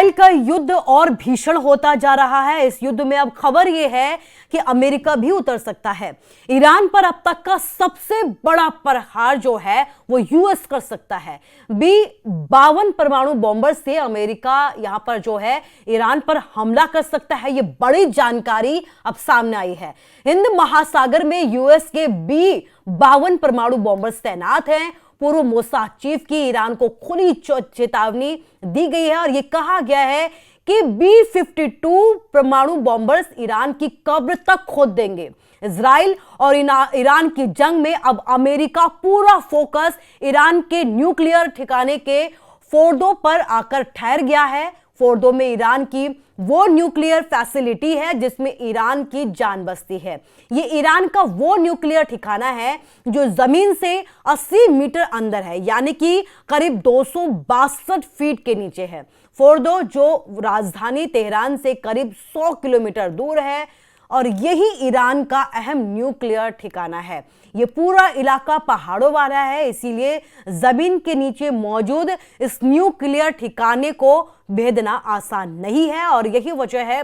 Israel का युद्ध और भीषण होता जा रहा है। इस युद्ध में अब खबर यह है कि अमेरिका भी उतर सकता है। ईरान पर अब तक का सबसे बड़ा प्रहार जो है वो यूएस कर सकता है। B-52 परमाणु बॉम्बर से अमेरिका यहां पर जो है ईरान पर हमला कर सकता है। ये बड़ी जानकारी अब सामने आई है। हिंद महासागर में यूएस के B-52 परमाणु बॉम्बर्स तैनात हैं। पूर्व मोसाद चीफ की ईरान को खुली चेतावनी दी गई है और यह कहा गया है कि B-52 परमाणु बॉम्बर्स ईरान की कब्र तक खोद देंगे। इजराइल और ईरान की जंग में अब अमेरिका पूरा फोकस ईरान के न्यूक्लियर ठिकाने के फोर्दो पर आकर ठहर गया है। फोर्दो में ईरान की वो न्यूक्लियर फैसिलिटी है जिसमें ईरान की जान बसती है। ये ईरान का वो न्यूक्लियर ठिकाना है जो जमीन से 80 मीटर अंदर है, यानी कि करीब 262 फीट के नीचे है। फोर्दो जो राजधानी तेहरान से करीब 100 किलोमीटर दूर है और यही ईरान का अहम न्यूक्लियर ठिकाना है। ये पूरा इलाका पहाड़ों वाला है, इसीलिए जमीन के नीचे मौजूद इस न्यूक्लियर ठिकाने को भेदना आसान नहीं है और यही वजह है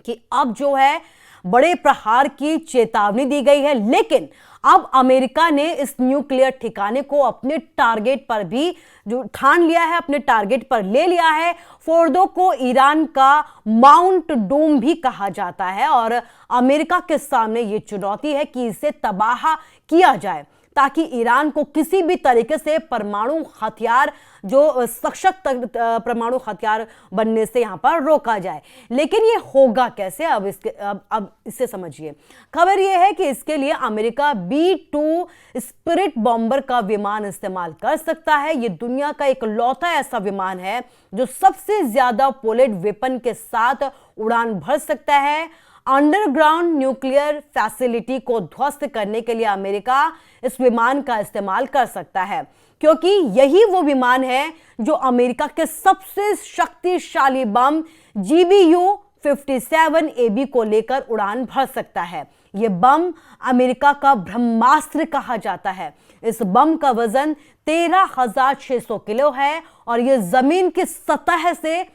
कि अब जो है बड़े प्रहार की चेतावनी दी गई है। लेकिन अब अमेरिका ने इस न्यूक्लियर ठिकाने को अपने टारगेट पर भी जो ठान लिया है, अपने टारगेट पर ले लिया है। फोर्दो को ईरान का माउंट डूम भी कहा जाता है और अमेरिका के सामने ये चुनौती है कि इसे तबाह किया जाए ताकि ईरान को किसी भी तरीके से परमाणु हथियार जो सशक्त परमाणु हथियार बनने से यहां पर रोका जाए। लेकिन ये होगा कैसे? अब इससे समझिए। खबर ये है कि इसके लिए अमेरिका B-2 स्पिरिट बॉम्बर का विमान इस्तेमाल कर सकता है। ये दुनिया का इकलौता ऐसा विमान है जो सबसे ज्यादा पोलेट वेपन के साथ उड़ान भर सकता है। अंडरग्राउंड न्यूक्लियर फैसिलिटी को ध्वस्त करने के लिए अमेरिका इस विमान का इस्तेमाल कर सकता है, क्योंकि यही वो विमान है जो अमेरिका के सबसे शक्तिशाली बम GBU-57AB को लेकर उड़ान भर सकता है। यह बम अमेरिका का ब्रह्मास्त्र कहा जाता है। इस बम का वजन 13,600 किलो है और यह जमीन की सतह से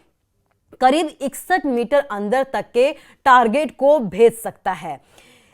करीब 61 मीटर अंदर तक के टारगेट को भेज सकता है।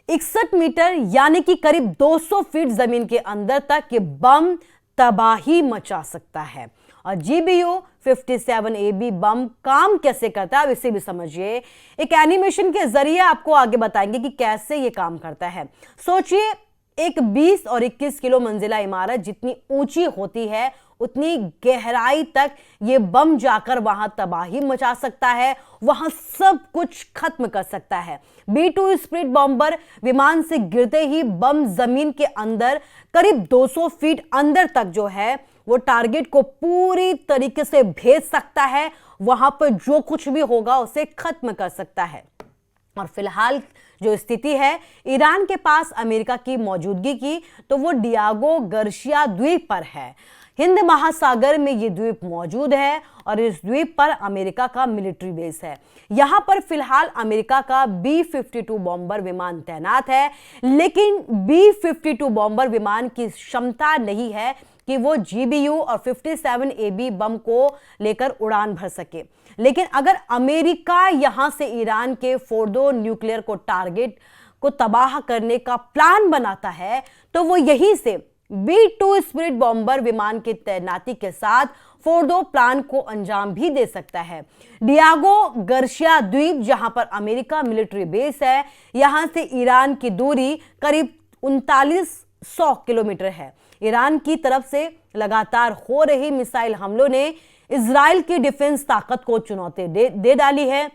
61 मीटर यानी कि करीब 200 फीट जमीन के अंदर तक ये बम तबाही मचा सकता है। और GBU-57AB बम काम कैसे करता है, अब इसे भी समझिए। एक एनिमेशन के जरिए आपको आगे बताएंगे कि कैसे ये काम करता है। सोचिए, एक 20 और 21 किलो मंजिला इमारत जितनी ऊंची होती है उतनी गहराई तक ये बम जाकर वहां तबाही मचा सकता है, वहां सब कुछ खत्म कर सकता है। B-2 स्पिरिट बॉम्बर विमान से गिरते ही बम जमीन के अंदर करीब 200 फीट अंदर तक जो है वो टारगेट को पूरी तरीके से भेज सकता है। वहां पर जो कुछ भी होगा उसे खत्म कर सकता है। और फिलहाल जो स्थिति है ईरान के पास अमेरिका की मौजूदगी की, तो वो डियागो गार्सिया द्वीप पर है। हिंद महासागर में ये द्वीप मौजूद है और इस द्वीप पर अमेरिका का मिलिट्री बेस है। यहां पर फिलहाल अमेरिका का B-52 बॉम्बर विमान तैनात है, लेकिन B-52 बॉम्बर विमान की क्षमता नहीं है कि वो GBU और 57AB बम को लेकर उड़ान भर सके। लेकिन अगर अमेरिका यहां से ईरान के फोर्दो न्यूक्लियर को टारगेट को तबाह करने का प्लान बनाता है तो वो यहीं से B-2 स्पिरिट बॉम्बर विमान की तैनाती के साथ फोर्दो प्लान को अंजाम भी दे सकता है। डियागो गार्सिया द्वीप जहां पर अमेरिका मिलिट्री बेस है, यहां से ईरान की दूरी करीब 3900 किलोमीटर है। ईरान की तरफ से लगातार हो रही मिसाइल हमलों ने इजराइल की डिफेंस ताकत को चुनौती दे डाली है।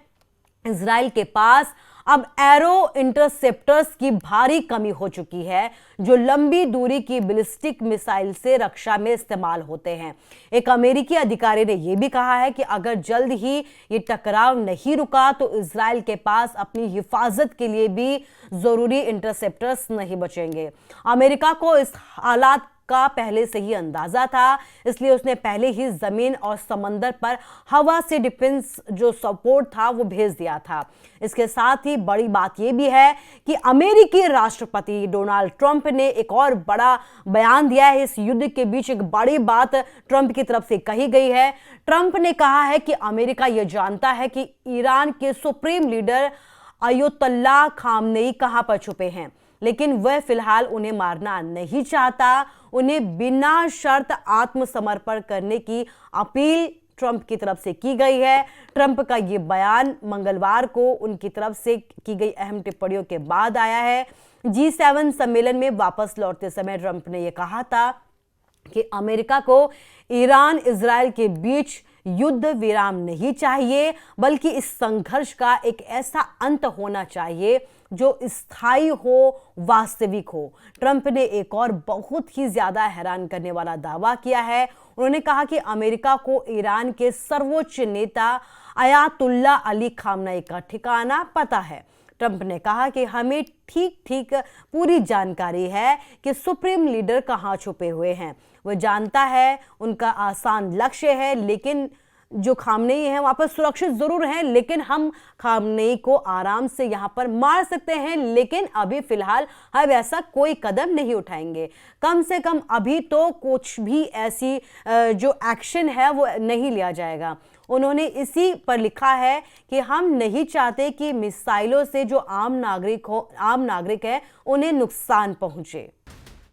इजराइल के पास अब एरो इंटरसेप्टर्स की भारी कमी हो चुकी है जो लंबी दूरी की बैलिस्टिक मिसाइल से रक्षा में इस्तेमाल होते हैं। एक अमेरिकी अधिकारी ने यह भी कहा है कि अगर जल्द ही ये टकराव नहीं रुका तो इजराइल के पास अपनी हिफाजत के लिए भी जरूरी इंटरसेप्टर्स नहीं बचेंगे। अमेरिका को इस हालात का पहले से ही अंदाजा था, इसलिए उसने पहले ही जमीन और समंदर पर हवा से डिफेंस जो सपोर्ट था वो भेज दिया था। इसके साथ ही बड़ी बात यह भी है कि अमेरिकी राष्ट्रपति डोनाल्ड ट्रंप ने एक और बड़ा बयान दिया है। इस युद्ध के बीच एक बड़ी बात ट्रंप की तरफ से कही गई है। ट्रंप ने कहा है कि अमेरिका यह जानता है कि ईरान के सुप्रीम लीडर अयतुल्ला खामनेई कहां पर छुपे हैं, लेकिन वह फिलहाल उन्हें मारना नहीं चाहता। उन्हें बिना शर्त आत्मसमर्पण करने की अपील ट्रंप की तरफ से की गई है। ट्रंप का यह बयान मंगलवार को उनकी तरफ से की गई अहम टिप्पणियों के बाद आया है। G7 सम्मेलन में वापस लौटते समय ट्रंप ने यह कहा था कि अमेरिका को ईरान इजराइल के बीच युद्ध विराम नहीं चाहिए, बल्कि इस संघर्ष का एक ऐसा अंत होना चाहिए जो स्थायी हो, वास्तविक हो। ट्रंप ने एक और बहुत ही ज्यादा हैरान करने वाला दावा किया है। उन्होंने कहा कि अमेरिका को ईरान के सर्वोच्च नेता अयातुल्ला अली खामनेई का ठिकाना पता है। ट्रंप ने कहा कि हमें ठीक पूरी जानकारी है कि सुप्रीम लीडर कहां छुपे हुए हैं। वह जानता है उनका आसान लक्ष्य है, लेकिन जो खामनेई है वहां पर सुरक्षित जरूर हैं, लेकिन हम खामनेई को आराम से यहां पर मार सकते हैं, लेकिन अभी फिलहाल हम ऐसा कोई कदम नहीं उठाएंगे। कम से कम अभी तो कुछ भी ऐसी जो एक्शन है वो नहीं लिया जाएगा। उन्होंने इसी पर लिखा है कि हम नहीं चाहते कि मिसाइलों से जो आम नागरिक है उन्हें नुकसान पहुंचे।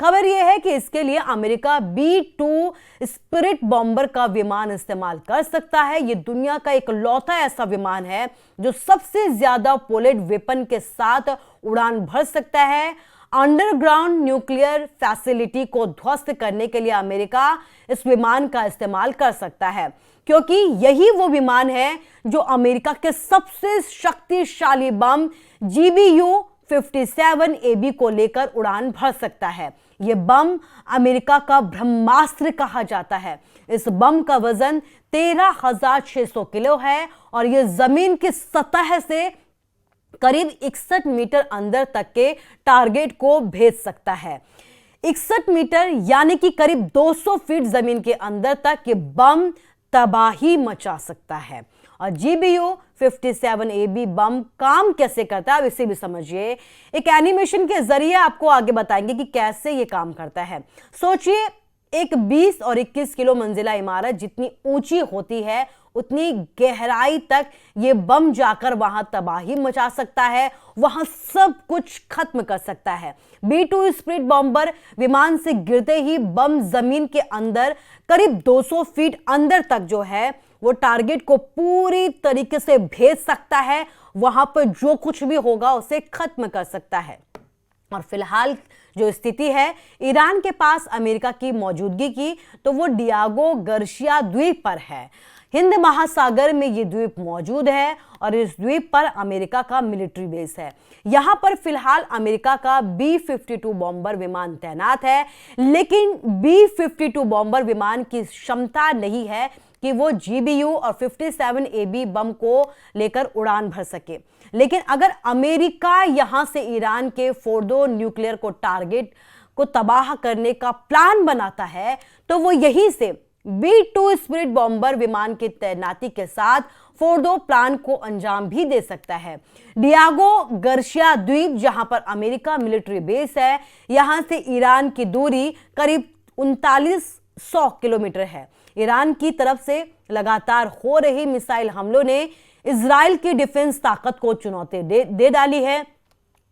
खबर यह है कि इसके लिए अमेरिका B-2 स्पिरिट बॉम्बर का विमान इस्तेमाल कर सकता है। यह दुनिया का एक लौता ऐसा विमान है जो सबसे ज्यादा पोलेट वेपन के साथ उड़ान भर सकता है। अंडरग्राउंड न्यूक्लियर फैसिलिटी को ध्वस्त करने के लिए अमेरिका इस विमान का इस्तेमाल कर सकता है, क्योंकि यही वो विमान है जो अमेरिका के सबसे शक्तिशाली बम GBU-57AB को लेकर उड़ान भर सकता है। यह बम अमेरिका का ब्रह्मास्त्र कहा जाता है। इस बम का वजन 13,600 किलो है और यह जमीन की सतह से करीब 61 मीटर अंदर तक के टारगेट को भेज सकता है। 61 मीटर यानी कि करीब 200 फीट जमीन के अंदर तक ये बम तबाही मचा सकता है। और GBU-57AB बम काम कैसे करता है, अब इसे भी समझिए। एक एनिमेशन के जरिए आपको आगे बताएंगे कि कैसे ये काम करता है। सोचिए, एक 20 और 21 किलो मंजिला इमारत जितनी ऊंची होती है उतनी गहराई तक ये बम जाकर वहां तबाही मचा सकता है, वहां सब कुछ खत्म कर सकता है। B-2 स्पिरिट बॉम्बर विमान से गिरते ही बम जमीन के अंदर करीब 200 फीट अंदर तक जो है वो टारगेट को पूरी तरीके से भेज सकता है, वहां पर जो कुछ भी होगा उसे खत्म कर सकता है। और फिलहाल जो स्थिति है ईरान के पास अमेरिका की मौजूदगी की, तो वो डियागो गार्सिया द्वीप पर है। हिंद महासागर में ये द्वीप मौजूद है और इस द्वीप पर अमेरिका का मिलिट्री बेस है। यहां पर फिलहाल अमेरिका का B-52 बॉम्बर विमान तैनात है, लेकिन B-52 बॉम्बर विमान की क्षमता नहीं है कि वो GBU और 57AB बम को लेकर उड़ान भर सके। लेकिन अगर अमेरिका यहां से ईरान के फोर्डो न्यूक्लियर को टारगेट को तबाह करने का प्लान बनाता है, तो वो यहीं से B-2 स्पिरिट बॉम्बर विमान की तैनाती के साथ फोर्डो प्लान को अंजाम भी दे सकता है। डियागो गार्सिया द्वीप, जहां पर अमेरिका मिलिट्री बेस है, यहां से ईरान की दूरी करीब 3900 किलोमीटर है। ईरान की तरफ से लगातार हो रही मिसाइल हमलों ने इजराइल की डिफेंस ताकत को चुनौती दे डाली है।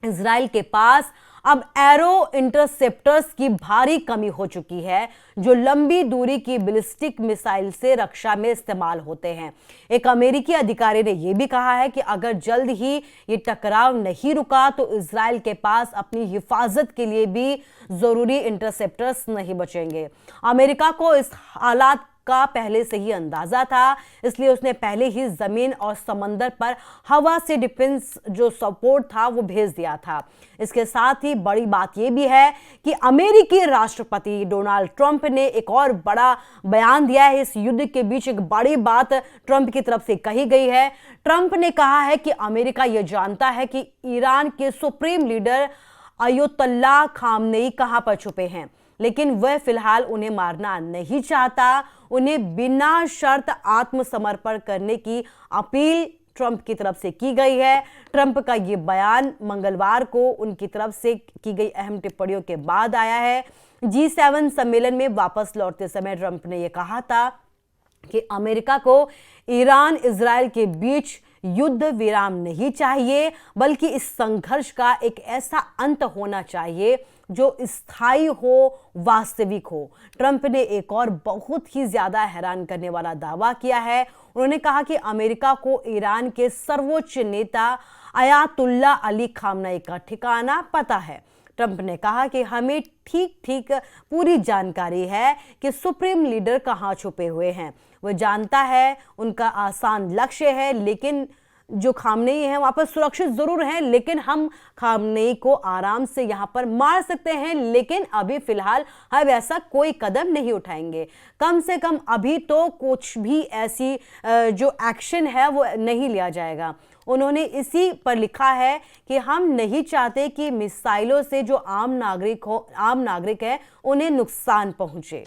इजराइल के पास अब एरो इंटरसेप्टर्स की भारी कमी हो चुकी है, जो लंबी दूरी की बैलिस्टिक मिसाइल से रक्षा में इस्तेमाल होते हैं। एक अमेरिकी अधिकारी ने यह भी कहा है कि अगर जल्द ही ये टकराव नहीं रुका तो इजराइल के पास अपनी हिफाजत के लिए भी जरूरी इंटरसेप्टर्स नहीं बचेंगे। अमेरिका को इस हालात का पहले से ही अंदाजा था, इसलिए उसने पहले ही जमीन और समंदर पर हवा से डिफेंस जो सपोर्ट था वो भेज दिया था। इसके साथ ही बड़ी बात यह भी है कि अमेरिकी राष्ट्रपति डोनाल्ड ट्रंप ने एक और बड़ा बयान दिया है। इस युद्ध के बीच एक बड़ी बात ट्रंप की तरफ से कही गई है। ट्रंप ने कहा है कि अमेरिका यह जानता है कि ईरान के सुप्रीम लीडर अयतुल्ला खामनेई कहां पर छुपे हैं, लेकिन वह फिलहाल उन्हें मारना नहीं चाहता। उन्हें बिना शर्त आत्मसमर्पण करने की अपील ट्रंप की तरफ से की गई है। ट्रंप का यह बयान मंगलवार को उनकी तरफ से की गई अहम टिप्पणियों के बाद आया है। G7 सम्मेलन में वापस लौटते समय ट्रंप ने यह कहा था कि अमेरिका को ईरान इजराइल के बीच युद्ध विराम नहीं चाहिए, बल्कि इस संघर्ष का एक ऐसा अंत होना चाहिए जो स्थायी हो, वास्तविक हो। ट्रंप ने एक और बहुत ही ज्यादा हैरान करने वाला दावा किया है। उन्होंने कहा कि अमेरिका को ईरान के सर्वोच्च नेता अयातुल्ला अली खामनेई का ठिकाना पता है। ट्रंप ने कहा कि हमें ठीक पूरी जानकारी है कि सुप्रीम लीडर कहां छुपे हुए हैं। वह जानता है उनका आसान लक्ष्य है, लेकिन जो खामनेई है वहां पर सुरक्षित जरूर है, लेकिन हम खामनेई को आराम से यहां पर मार सकते हैं, लेकिन अभी फिलहाल हम ऐसा कोई कदम नहीं उठाएंगे। कम से कम अभी तो कुछ भी ऐसी जो एक्शन है वो नहीं लिया जाएगा। उन्होंने इसी पर लिखा है कि हम नहीं चाहते कि मिसाइलों से जो आम नागरिक है उन्हें नुकसान पहुंचे।